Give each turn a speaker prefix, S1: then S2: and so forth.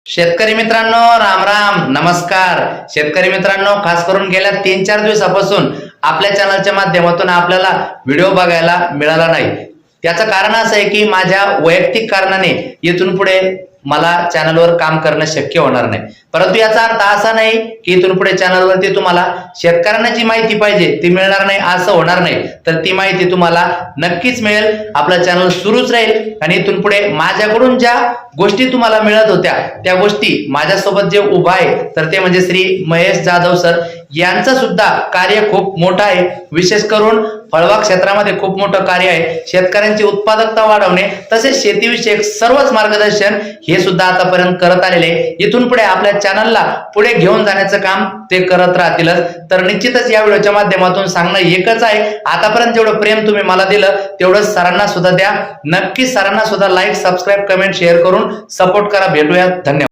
S1: शेतकरी मित्रांनो, राम राम नमस्कार. शेतकरी मित्रांनो, खास करून गेल्या 3-4 दिवसापासून आपल्या चॅनलच्या माध्यमातून आपल्याला व्हिडिओ बघायला मिळाला नाही. त्याचं कारण असं आहे की माझ्या वैयक्तिक कारणाने इथून पुढे मला चॅनलवर काम करणं शक्य होणार नाही. परंतु याचा अर्थ असा नाही की इथून पुढे चॅनलवरती तुम्हाला शेतकऱ्यांना जी माहिती पाहिजे ती मिळणार नाही, असं होणार नाही. तर ती माहिती तुम्हाला नक्कीच मिळेल. आपलं चॅनल सुरूच राहील आणि इथून पुढे माझ्याकडून ज्या गोष्टी तुम्हाला मिळत होत्या त्या गोष्टी माझ्यासोबत जे उभा आहे तर ते म्हणजे श्री महेश जाधव सर यांचं सुद्धा कार्य खूप मोठं आहे. विशेष करून फळबाग क्षेत्रामध्ये खूप मोठं कार्य आहे. शेतकऱ्यांची उत्पादकता वाढवणे तसेच शेतीविषयक सर्वच मार्गदर्शन हे सुद्धा आतापर्यंत करत आलेले. इथून पुढे आपल्या चॅनलला पुढे घेऊन जाण्याचं काम ते करत राहतीलच. तर निश्चितच या व्हिडिओच्या माध्यमातून सांगणं एकच आहे, आतापर्यंत जेवढं प्रेम तुम्ही मला दिलं तेवढं सरांना सुद्धा द्या. नक्कीच सरांना सुद्धा लाईक, सबस्क्राईब, कमेंट, शेअर करून सपोर्ट करा. भेटूया. धन्यवाद.